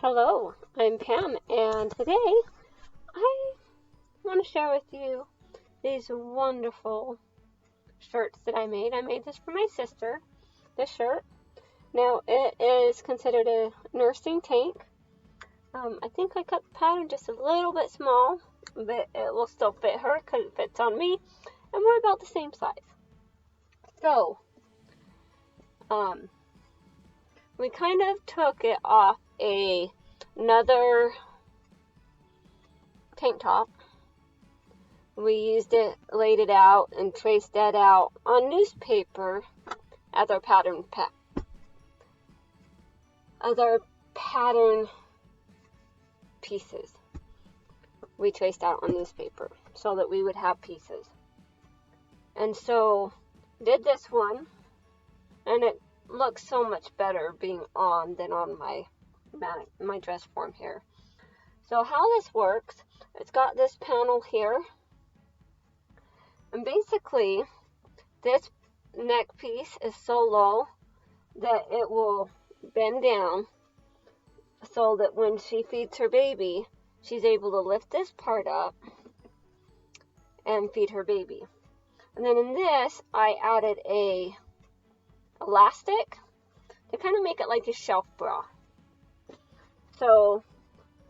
Hello, I'm Pam, and today I want to share with you these wonderful shirts that I made. I made this for my sister, this shirt. Now, it is considered a nursing tank. I think I cut the pattern just a little bit small, but it will still fit her because it fits on me, and we're about the same size. So, we kind of took it off another tank top. We used it, laid it out, and traced that out on newspaper as our pattern pieces. We traced out on newspaper so that we would have pieces. And so did this one, and it looks so much better being on than on my dress form here. So how this works, it's got this panel here, and basically this neck piece is so low that it will bend down so that when she feeds her baby, she's able to lift this part up and feed her baby. And then in this, I added a elastic to kind of make it like a shelf bra. So,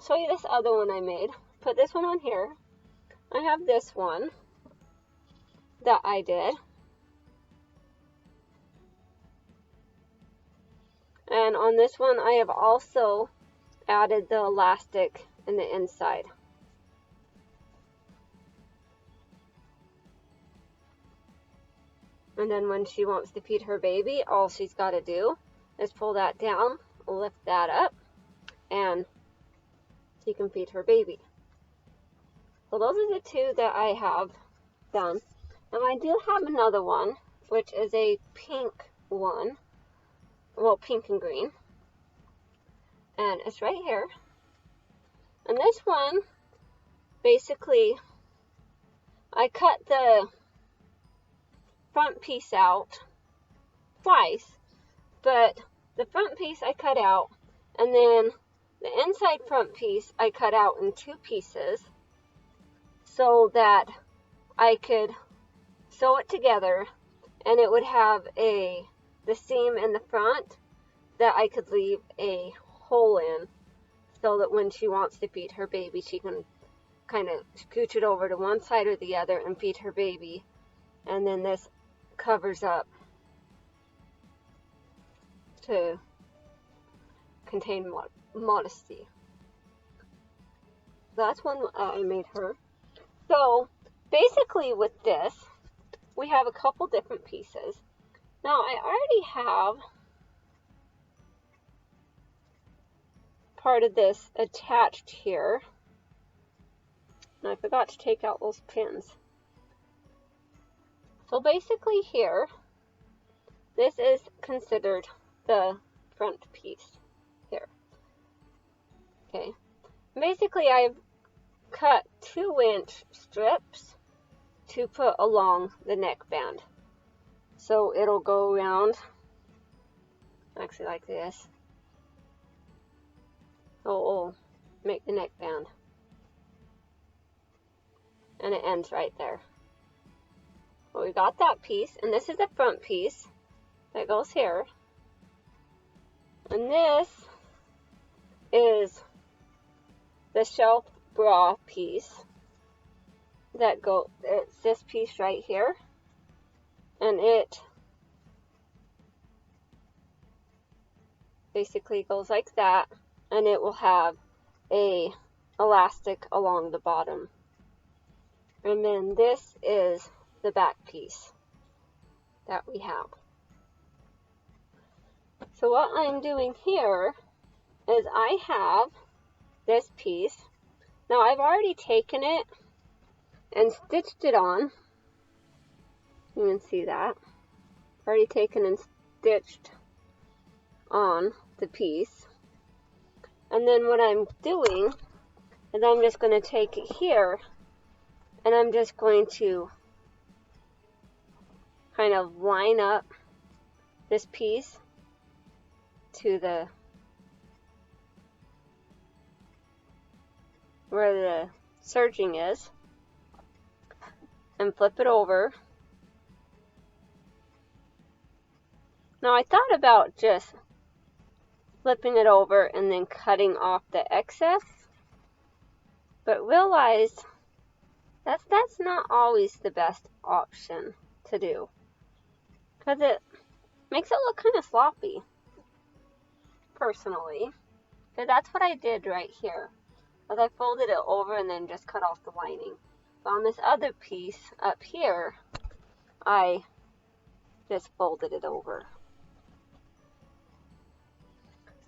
show you this other one I made. Put this one on here. I have this one that I did. And on this one, I have also added the elastic in the inside. And then when she wants to feed her baby, all she's got to do is pull that down, lift that up, and she can feed her baby. So those are the two that I have done. And I do have another one, which is a pink one. Well, pink and green. And it's right here. And this one, basically, I cut the front piece out twice, but the front piece I cut out, and then the inside front piece I cut out in two pieces so that I could sew it together, and it would have the seam in the front that I could leave a hole in so that when she wants to feed her baby, she can kind of scooch it over to one side or the other and feed her baby. And then this covers up to contain modesty. That's one I made her. So basically with this, we have a couple different pieces. Now I already have part of this attached here. And I forgot to take out those pins. So basically here, this is considered the front piece here. Okay. Basically I've cut 2-inch strips to put along the neckband. So it'll go around, actually like this. It'll make the neckband. And it ends right there. Well, we got that piece, and this is the front piece that goes here. And this is the shelf bra piece that it's this piece right here. And it basically goes like that, and it will have a elastic along the bottom. And then this is the back piece that we have. So what I'm doing here is I have this piece. Now I've already taken it and stitched it on. You can see that. Already taken and stitched on the piece. And then what I'm doing is I'm just going to take it here and I'm just going to kind of line up this piece to the where the serging is and flip it over. Now I thought about just flipping it over and then cutting off the excess, but realized that's not always the best option to do, because it makes it look kind of sloppy, personally. Because that's what I did right here, was I folded it over and then just cut off the lining. But on this other piece up here, I just folded it over.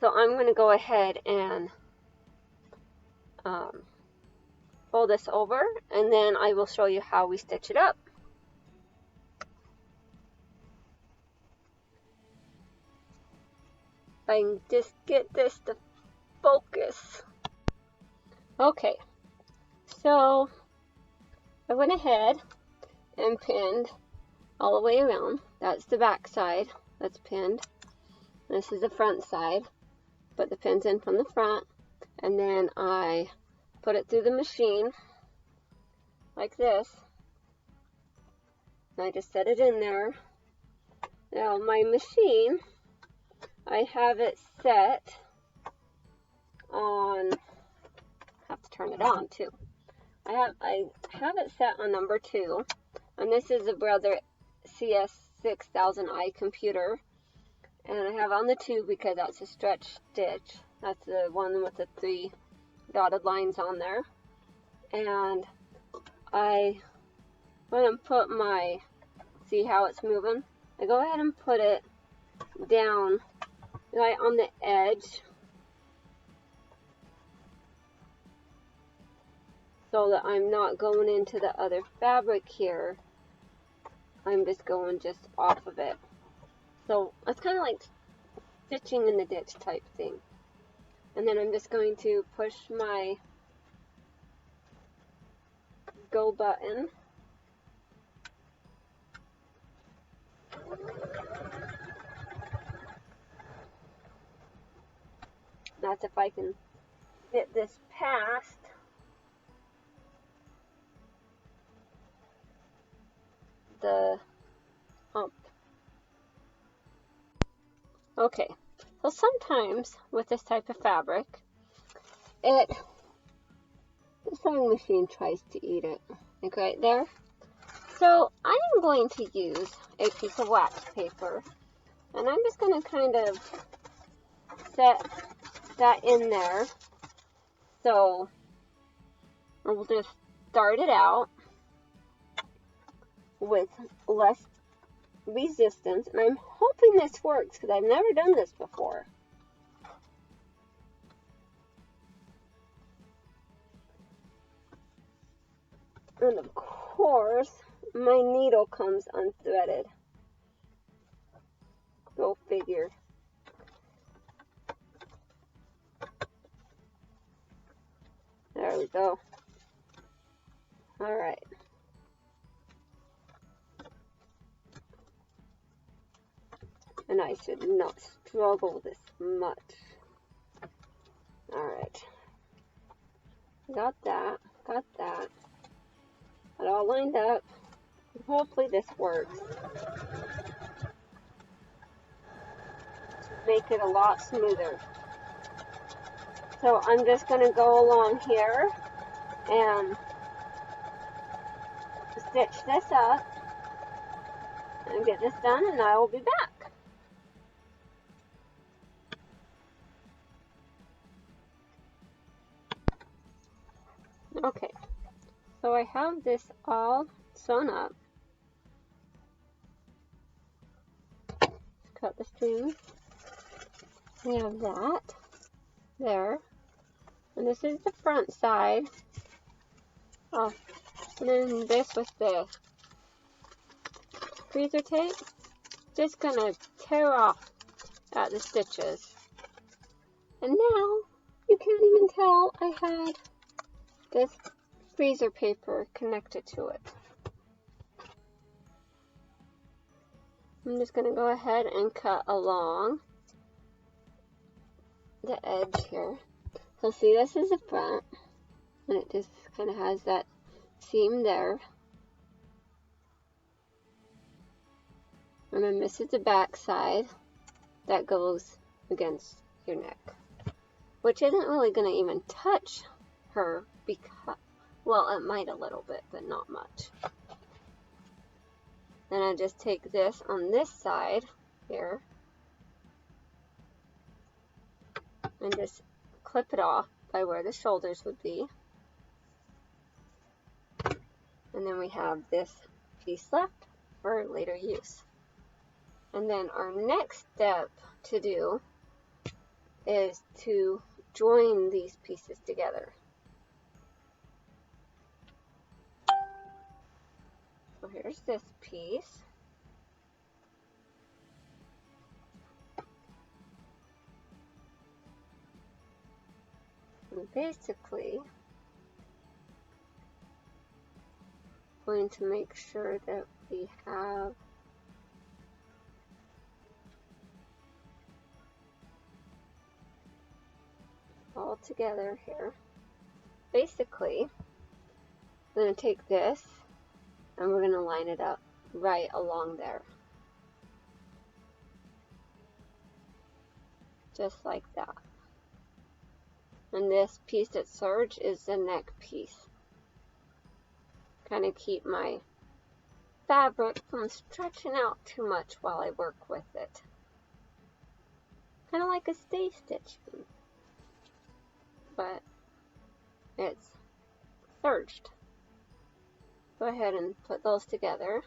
So I'm going to go ahead and fold this over, and then I will show you how we stitch it up. If I can just get this to focus. Okay, so I went ahead and pinned all the way around. That's the back side that's pinned. This is the front side. Put the pins in from the front, and then I put it through the machine like this. And I just set it in there. Now my machine, I have it set on, I have to turn it on too. I have it set on number 2, and this is a Brother CS6000i computer. And I have on the 2 because that's a stretch stitch. That's the one with the 3 dotted lines on there. And I went and put my, see how it's moving? I go ahead and put it down right on the edge, so that I'm not going into the other fabric here. I'm just going just off of it. So it's kind of like stitching in the ditch type thing. And then I'm just going to push my go button. That's if I can get this past the hump. Okay, so sometimes with this type of fabric, the sewing machine tries to eat it, like right there. So I am going to use a piece of wax paper, and I'm just going to kind of set that in there. So we'll just start it out with less resistance, and I'm hoping this works because I've never done this before. And of course, my needle comes unthreaded. Go figure. There we go. All right. And I should not struggle this much. Alright. Got that. Got that. Got it all lined up. Hopefully this works. Make it a lot smoother. So I'm just going to go along here and stitch this up and get this done, and I will be back. Okay, so I have this all sewn up. Cut the seam. We have that there, and this is the front side. Oh, and then this with the freezer tape, just gonna tear off at the stitches. And now you can't even tell I had this freezer paper connected to it. I'm just going to go ahead and cut along the edge here. So see, this is the front, And it just kind of has that seam there. And then this is the back side that goes against your neck, which isn't really going to even touch her because, well, it might a little bit, but not much. Then I just take this on this side here and just clip it off by where the shoulders would be. And then we have this piece left for later use. And then our next step to do is to join these pieces together. So here's this piece. And basically, going to make sure that we have all together here. Basically, I'm going to take this and we're going to line it up right along there. Just like that. And this piece that serged is the neck piece. Kind of keep my fabric from stretching out too much while I work with it. Kind of like a stay stitching, but it's serged. Go ahead and put those together.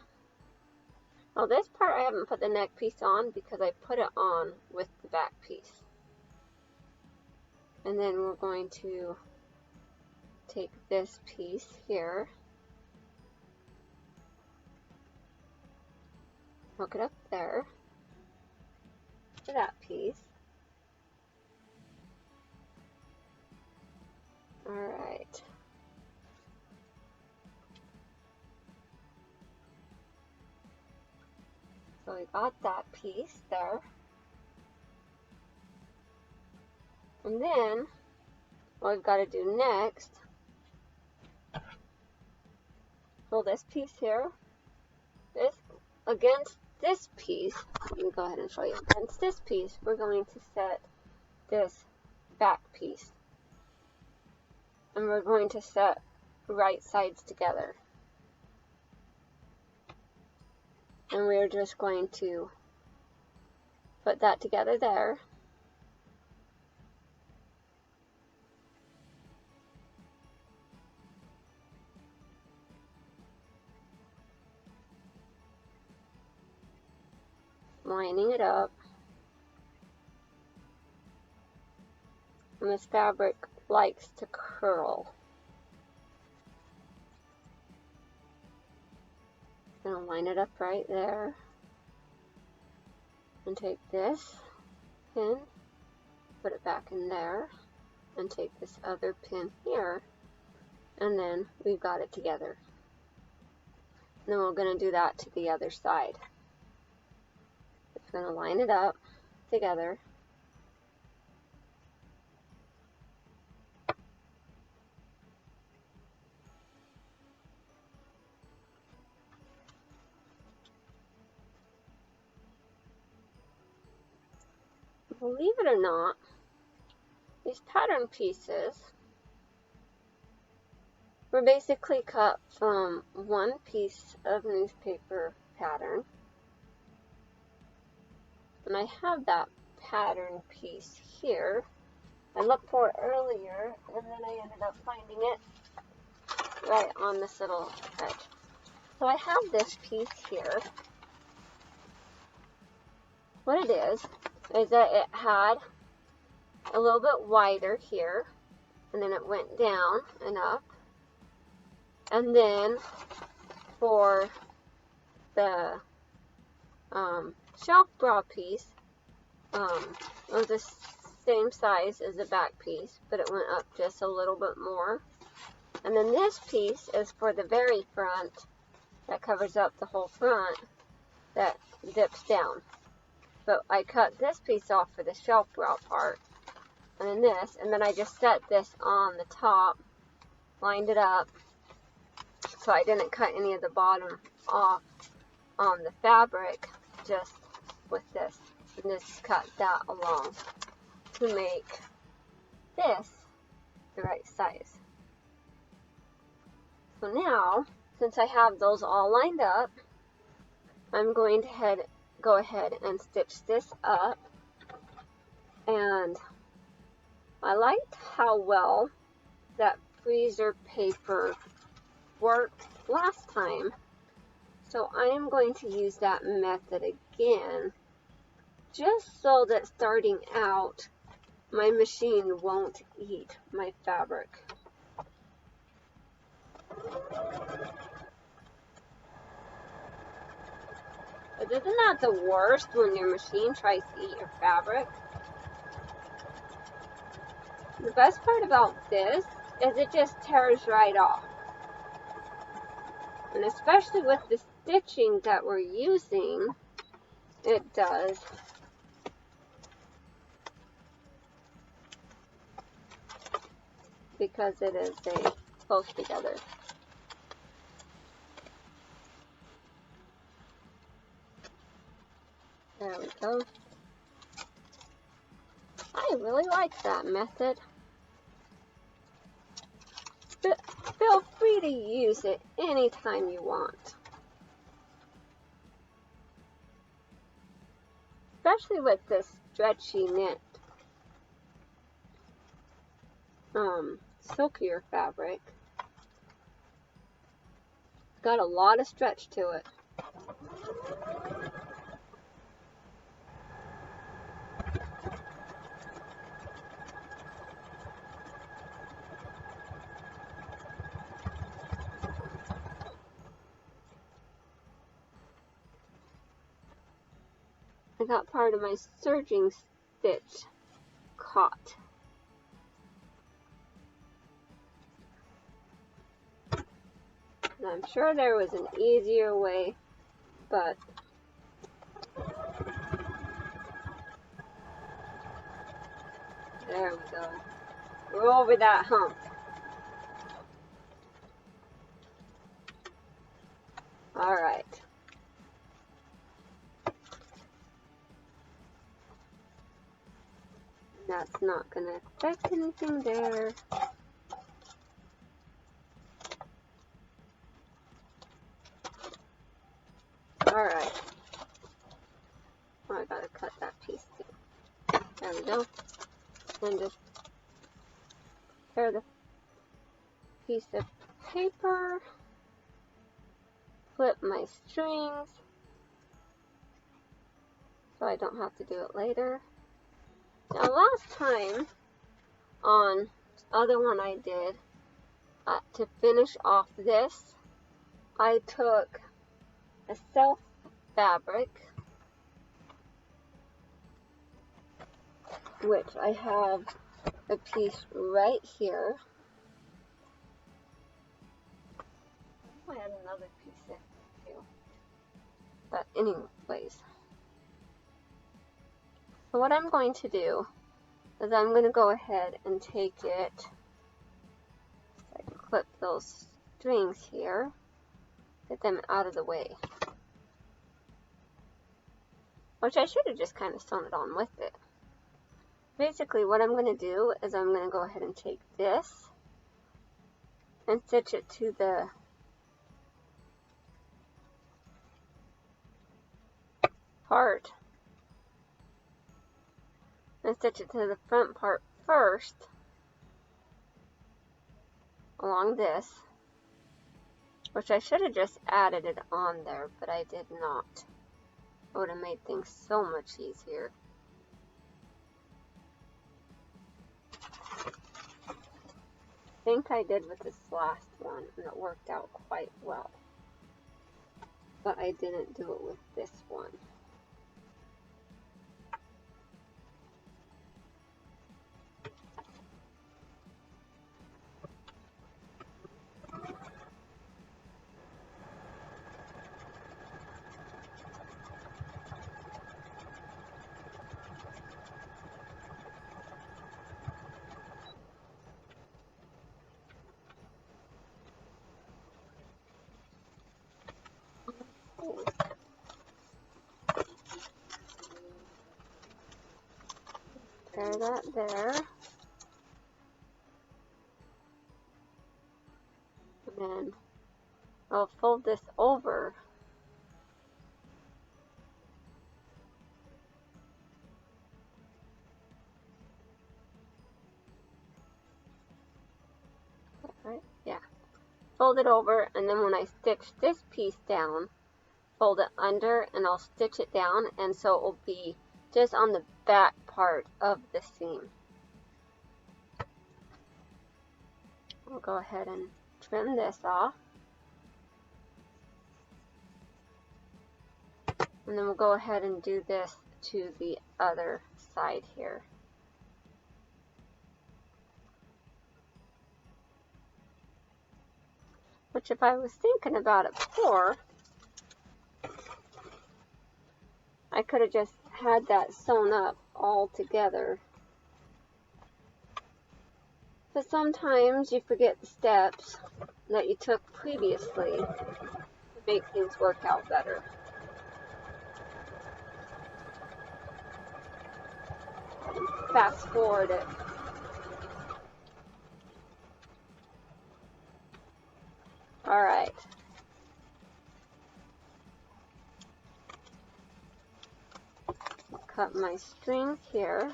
Now this part I haven't put the neck piece on because I put it on with the back piece. And then we're going to take this piece here, hook it up there to that piece. Alright. So we got that piece there. And then what we've got to do next, pull this piece here, this against this piece. Let me go ahead and show you. Against this piece, we're going to set this back piece. And we're going to set right sides together. And we're just going to put that together there. Lining it up. And this fabric likes to curl. Gonna line it up right there. And take this pin, put it back in there, and take this other pin here, and then we've got it together. And then we're gonna do that to the other side. It's gonna line it up together. Believe it or not, these pattern pieces were basically cut from one piece of newspaper pattern. And I have that pattern piece here. I looked for it earlier, and then I ended up finding it right on this little edge. So I have this piece here. What it is that it had a little bit wider here, and then it went down and up. And then for the shelf bra piece, it was the same size as the back piece, but it went up just a little bit more. And then this piece is for the very front, that covers up the whole front, that dips down. But I cut this piece off for the shelf bra part, and then this, and then I just set this on the top lined it up so I didn't cut any of the bottom off on the fabric, just with this, and just cut that along to make this the right size. So now, since I have those all lined up, I'm going to go ahead and stitch this up. And I liked how well that freezer paper worked last time, so I am going to use that method again, just so that starting out my machine won't eat my fabric. But isn't that the worst, when your machine tries to eat your fabric? The best part about this is it just tears right off. And especially with the stitching that we're using, it does. Because it is close together. There we go. I really like that method. Feel free to use it anytime you want. Especially with this stretchy knit, silkier fabric. It's got a lot of stretch to it. I got part of my serging stitch caught. And I'm sure there was an easier way, but there we go. We're over that hump. Alright. That's not going to affect anything there. Alright. Oh, I gotta cut that piece too. There we go. And just tear the piece of paper. Flip my strings so I don't have to do it later. Now last time, on the other one I did, to finish off this, I took a self fabric, which I have a piece right here. I had another piece in too. But anyways. So what I'm going to do is I'm going to go ahead and take it, so I can clip those strings here, get them out of the way. Which I should have just kind of sewn it on with it. Basically what I'm going to do is I'm going to go ahead and take this and stitch it to the part, and stitch it to the front part first along this, which I should have just added it on there, but I did not. It would have made things so much easier. I think I did with this last one, and it worked out quite well. But I didn't do it with this one. tear that there. And then I'll fold this over. Right? Yeah. Fold it over, and then when I stitch this piece down, fold it under, and I'll stitch it down, and so it will be just on the back part of the seam. I'll go ahead and trim this off. And then we'll go ahead and do this to the other side here. Which, if I was thinking about it before, I could have just had that sewn up all together. But sometimes you forget the steps that you took previously to make things work out better. Fast forward it. Alright. Cut my string here.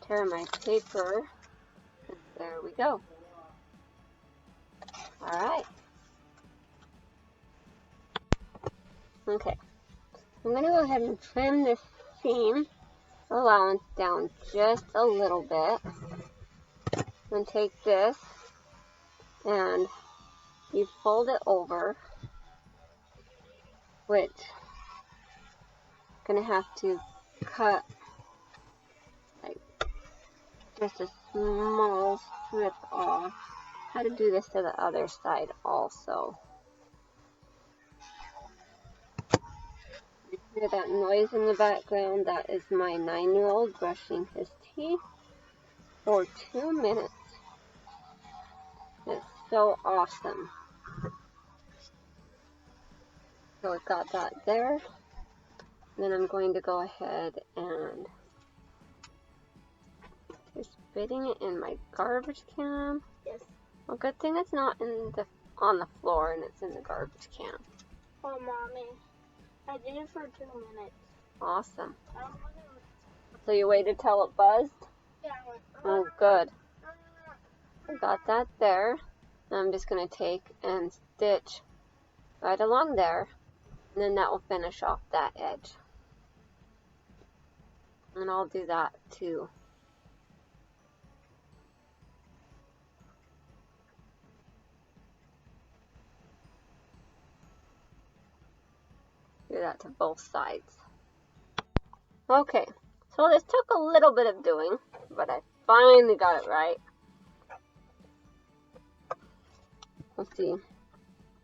Tear my paper. And there we go. Alright. Okay. I'm going to go ahead and trim this seam allowance down just a little bit. And take this and you fold it over, which I'm going to have to cut like just a small strip off. How to do this to the other side also. You hear that noise in the background? That is my 9-year-old brushing his teeth for 2 minutes. It's so awesome. So I've got that there. Then I'm going to go ahead and just spitting it in my garbage can. Yes. Well, good thing it's not on the floor and it's in the garbage can. Oh, Mommy. I did it for 2 minutes. Awesome. So you waited till it buzzed? Yeah. Oh, good. I got that there. I'm just going to take and stitch right along there, and then that will finish off that edge. And I'll do that too. Do that to both sides. Okay, so this took a little bit of doing, but I finally got it right. Let's see.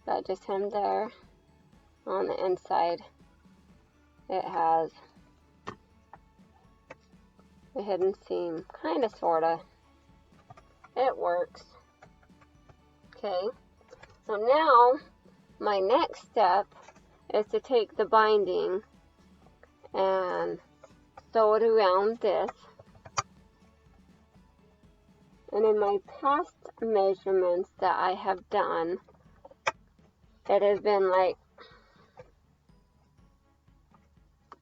That just hemmed there. On the inside, it has a hidden seam, kind of, sort of. It works. Okay, so now my next step is to take the binding and sew it around this. And in my past measurements that I have done, it has been like,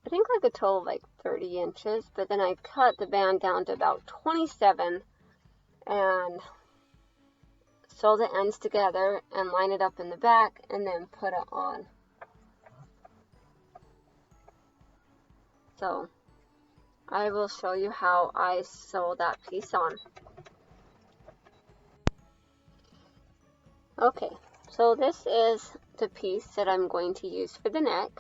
I think like a total of like 30 inches, but then I cut the band down to about 27 and sew the ends together and line it up in the back and then put it on. So I will show you how I sew that piece on. Okay, so this is the piece that I'm going to use for the neck.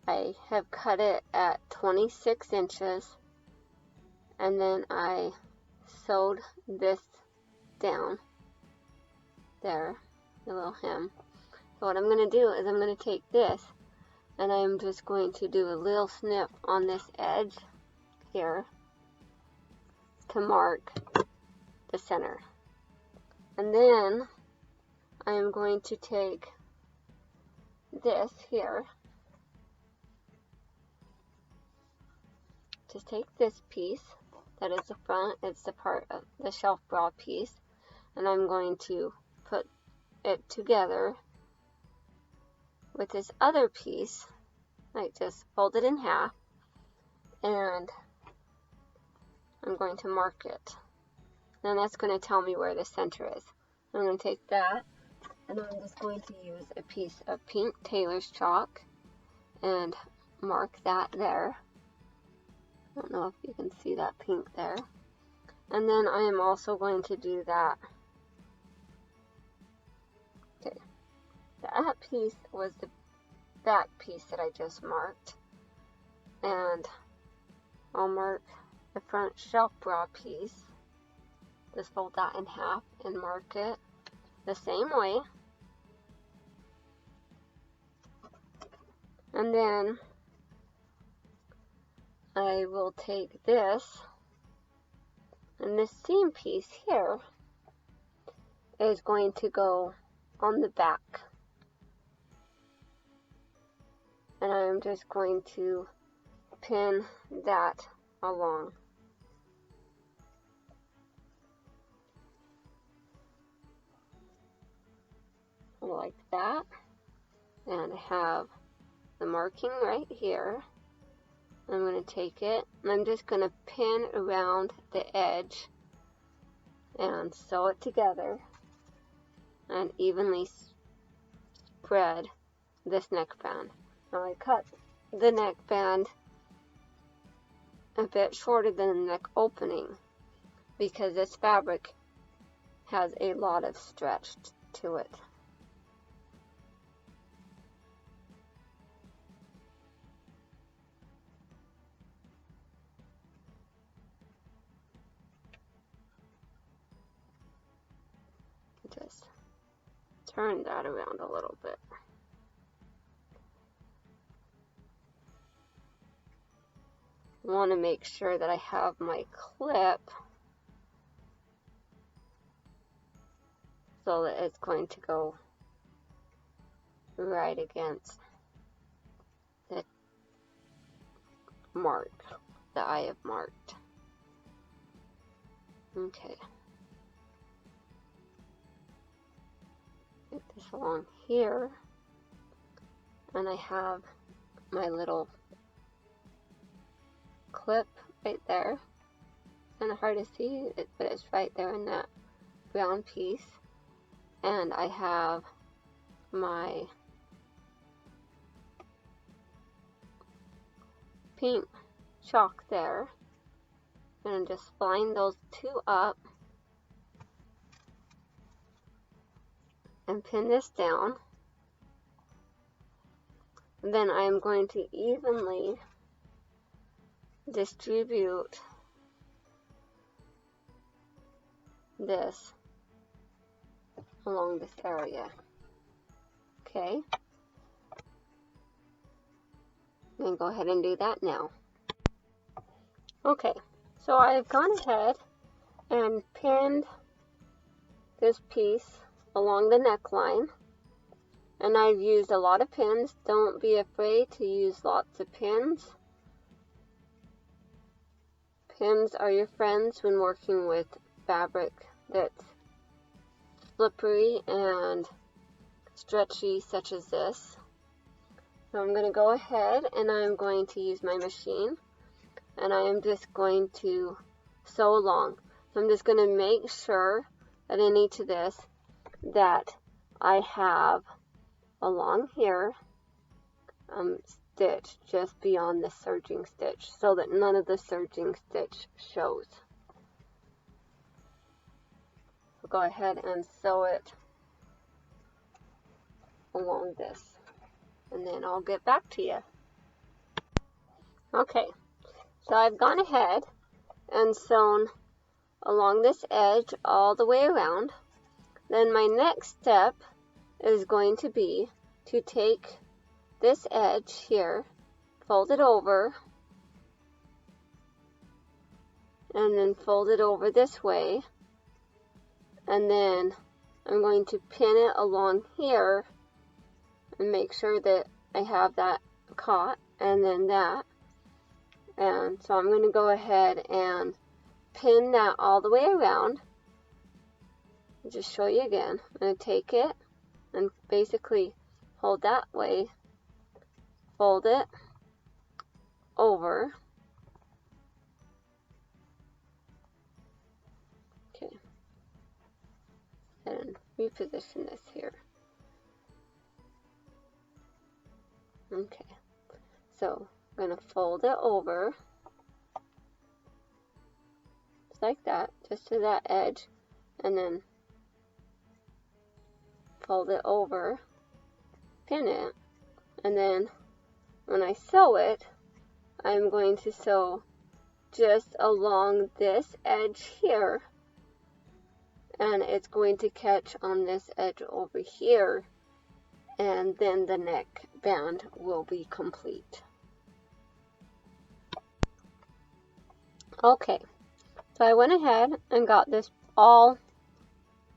I have cut it at 26 inches and then I sewed this down there, the little hem. So what I'm going to do is I'm going to take this and I'm just going to do a little snip on this edge here to mark the center. And then I am going to take this here to take this piece that is the front, it's the part of the shelf bra piece, and I'm going to put it together with this other piece. I just fold it in half, and I'm going to mark it. And that's going to tell me where the center is. I'm going to take that, and I'm just going to use a piece of pink tailor's chalk and mark that there. I don't know if you can see that pink there. And then I am also going to do that. Okay, that piece was the back piece that I just marked. And I'll mark the front shelf bra piece. Just fold that in half and mark it the same way. And then I will take this, and this seam piece here is going to go on the back. And I'm just going to pin that along. Like that. And I have the marking right here. I'm going to take it, and I'm just going to pin around the edge and sew it together and evenly spread this neckband. Now I cut the neckband a bit shorter than the neck opening because this fabric has a lot of stretch to it. Just turn that around a little bit. I want to make sure that I have my clip so that it's going to go right against the mark that I have marked. Okay. Get this along here, and I have my little clip right there. It's kind of hard to see it, but it's right there in that brown piece. And I have my pink chalk there, and just line those two up and pin this down. And then I'm going to evenly distribute this along this area. Okay, and go ahead and do that now. Okay, so I've gone ahead and pinned this piece along the neckline, and I've used a lot of pins. Don't be afraid to use lots of pins. Pins are your friends when working with fabric that's slippery and stretchy such as this. So I'm going to go ahead and I'm going to use my machine, and I am just going to sew along. So I'm just going to make sure that in each of this that I have along here stitch just beyond the serging stitch so that none of the serging stitch shows. So go ahead and sew it along this, and then I'll get back to you. Okay, so I've gone ahead and sewn along this edge all the way around. Then my next step is going to be to take this edge here, fold it over, and then fold it over this way, and then I'm going to pin it along here and make sure that I have that caught, and then that, And so I'm going to go ahead and pin that all the way around. I'll just show you again. I'm going to take it and basically hold that way, fold it over. Okay. And reposition this here. Okay. So I'm going to fold it over. Just like that, just to that edge, and then fold it over, pin it, and then when I sew it, I'm going to sew just along this edge here, and it's going to catch on this edge over here, and then the neck band will be complete. Okay, so I went ahead and got this all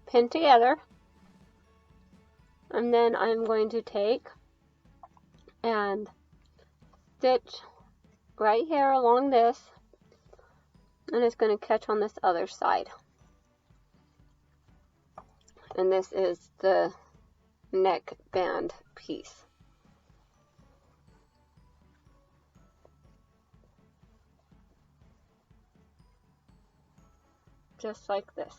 pinned together, and then I'm going to take and stitch right here along this, and it's going to catch on this other side. And this is the neck band piece. Just like this.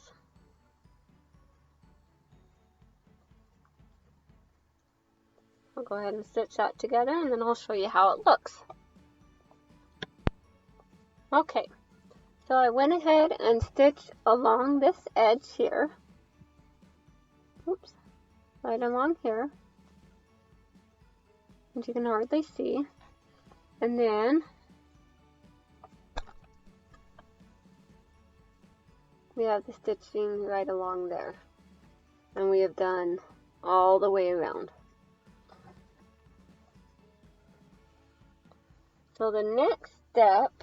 I'll go ahead and stitch that together, and then I'll show you how it looks. Okay, so I went ahead and stitched along this edge here. Oops, right along here, which you can hardly see. And then we have the stitching right along there. And we have done all the way around. So the next step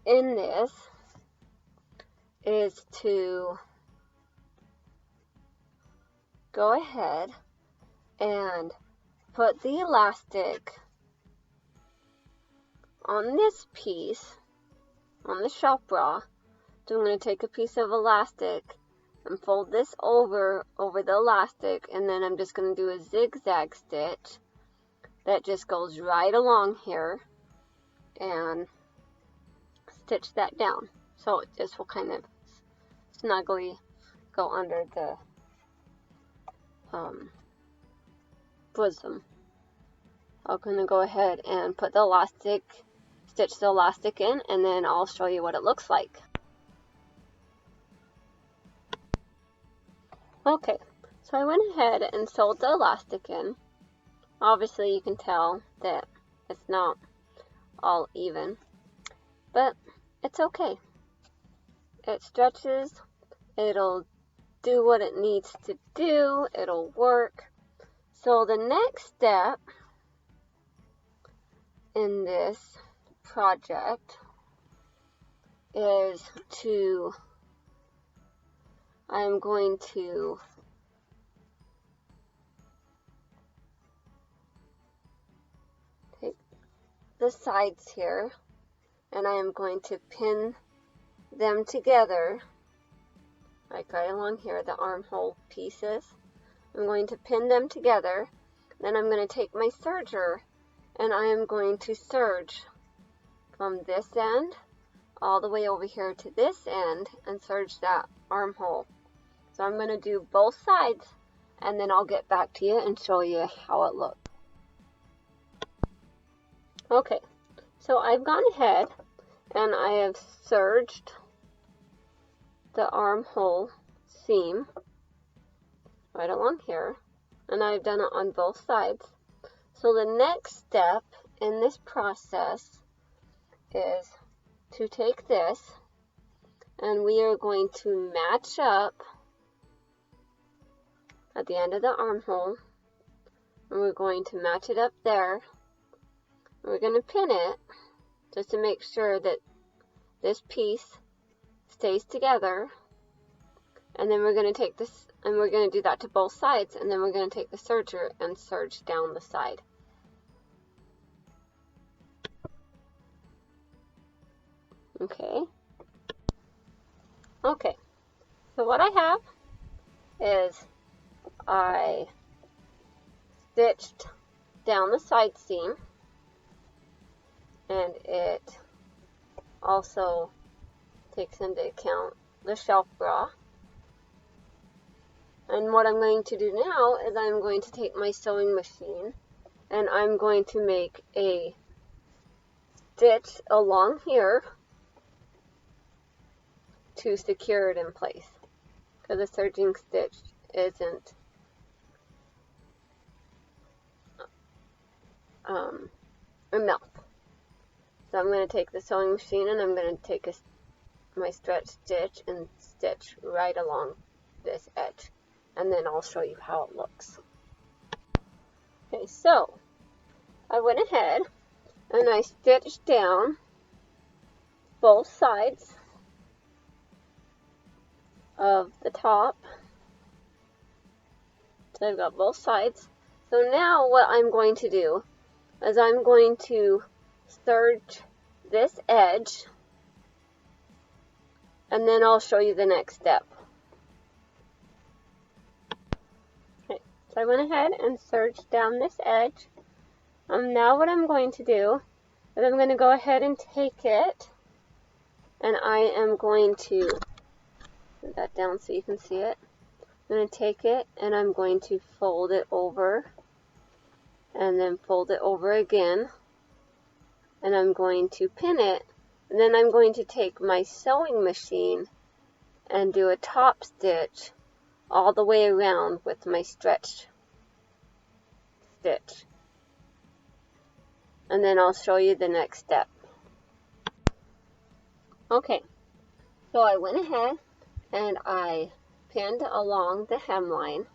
in this is to go ahead and put the elastic on this piece, on the shop bra. So I'm going to take a piece of elastic and fold this over the elastic, and then I'm just going to do a zigzag stitch that just goes right along here and stitch that down. So it just will kind of snugly go under the bosom. I'm going to go ahead and put the elastic, stitch the elastic in, and then I'll show you what it looks like. Okay, so I went ahead and sewed the elastic in. Obviously you can tell that it's not all even, but it's okay. It stretches, it'll do what it needs to do, it'll work. So the next step in this project is I'm going to take the sides here, and I am going to pin them together, like right along here, the armhole pieces. I'm going to pin them together. Then I'm going to take my serger, and I am going to serge from this end all the way over here to this end and serge that armhole. So I'm going to do both sides, and then I'll get back to you and show you how it looks. Okay, so I've gone ahead and I have serged the armhole seam right along here, and I've done it on both sides. So the next step in this process is to take this, and we are going to match up at the end of the armhole, and we're going to match it up there. We're going to pin it just to make sure that this piece stays together, and then we're going to take this, and we're going to do that to both sides, and then we're going to take the serger and serge down the side. Okay. Okay. So what I have is I stitched down the side seam, and it also takes into account the shelf bra. And what I'm going to do now is I'm going to take my sewing machine and I'm going to make a stitch along here to secure it in place, because the serging stitch isn't enough. So I'm going to take the sewing machine and I'm going to take my stretch stitch and stitch right along this edge, and then I'll show you how it looks. Okay, so I went ahead and I stitched down both sides of the top. So I've got both sides. So now what I'm going to do is I'm going to serge this edge, and then I'll show you the next step. Okay, so I went ahead and serged down this edge. Now what I'm going to do is I'm going to go ahead and take it, and I am going to put that down so you can see it. I'm going to take it and I'm going to fold it over, and then fold it over again, and I'm going to pin it, and then I'm going to take my sewing machine and do a top stitch all the way around with my stretch stitch, and then I'll show you the next step. Okay, so I went ahead and I pinned along the hemline,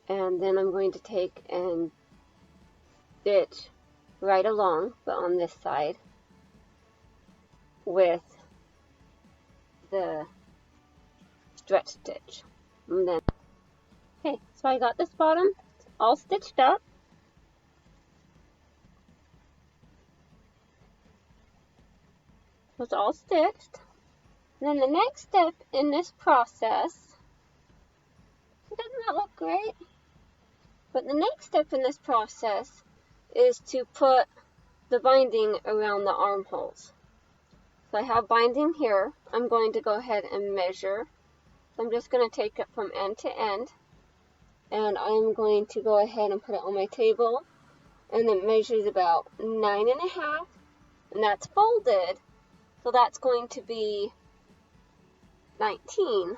and then I'm going to take and stitch right along, but on this side, with the stretch stitch. And then, okay, so I got this bottom all stitched up. It's all stitched. And then the next step in this process, doesn't that look great? But the next step in this process is to put the binding around the armholes. So I have binding here. I'm going to go ahead and measure. So I'm just going to take it from end to end, and I'm going to go ahead and put it on my table, and it measures about 9.5, and that's folded, so that's going to be 19.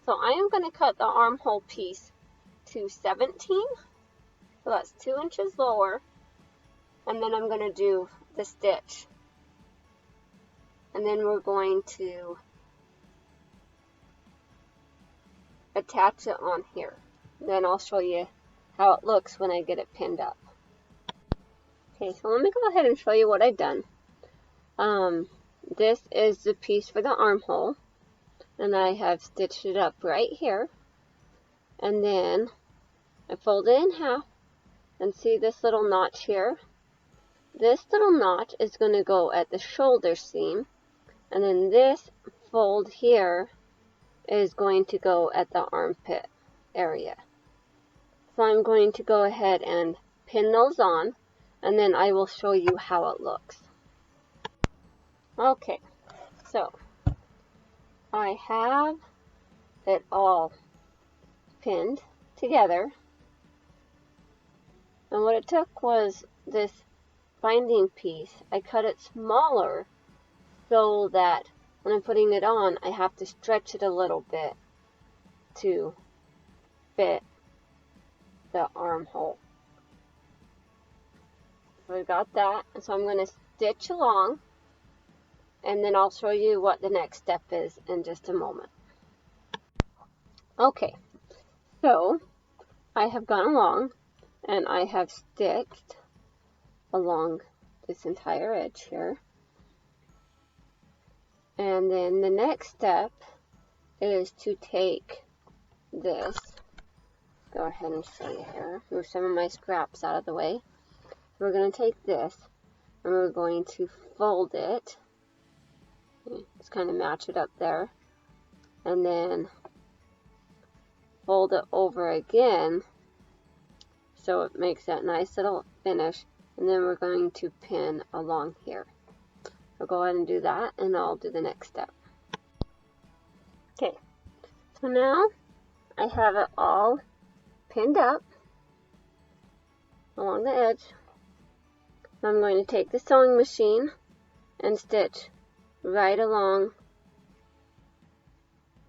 So I am going to cut the armhole piece to 17, so that's 2 inches lower, and then I'm going to do the stitch, and then we're going to attach it on here. Then I'll show you how it looks when I get it pinned up. Okay, so let me go ahead and show you what I've done. This is the piece for the armhole, and I have stitched it up right here, and then I fold it in half, and see this little notch here? This little notch is going to go at the shoulder seam, and then this fold here is going to go at the armpit area. So I'm going to go ahead and pin those on, and then I will show you how it looks. Okay, so I have it all pinned together, and what it took was this binding piece. I cut it smaller so that when I'm putting it on, I have to stretch it a little bit to fit the armhole. So I got that, and so I'm going to stitch along, and then I'll show you what the next step is in just a moment. Okay, so I have gone along and I have stitched along this entire edge here. And then the next step is to take this, go ahead and show you here, move some of my scraps out of the way. We're going to take this and we're going to fold it. Just kind of match it up there, and then fold it over again so it makes that nice little finish, and then we're going to pin along here. I'll go ahead and do that, and I'll do the next step. Okay, so now I have it all pinned up along the edge. I'm going to take the sewing machine and stitch right along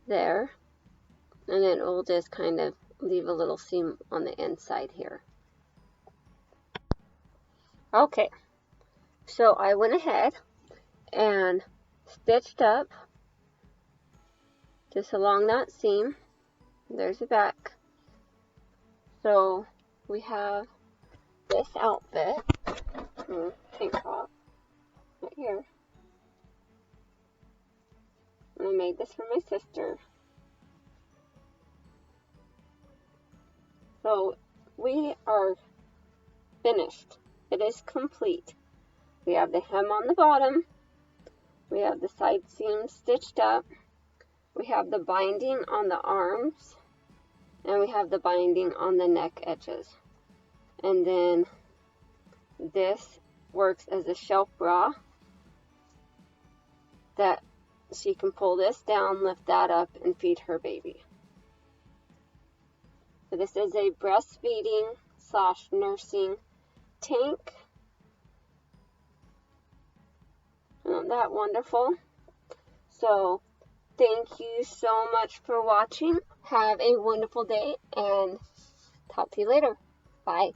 there, and then we'll just kind of leave a little seam on the inside here. Okay, so I went ahead and stitched up just along that seam. There's the back. So we have this outfit, tank top, right here. And I made this for my sister. So we are finished. It is complete. We have the hem on the bottom. We have the side seam stitched up. We have the binding on the arms. And we have the binding on the neck edges. And then this works as a shelf bra that she can pull this down, lift that up, and feed her baby. So this is a breastfeeding / nursing tank. Isn't that wonderful? So thank you so much for watching. Have a wonderful day, and talk to you later. Bye.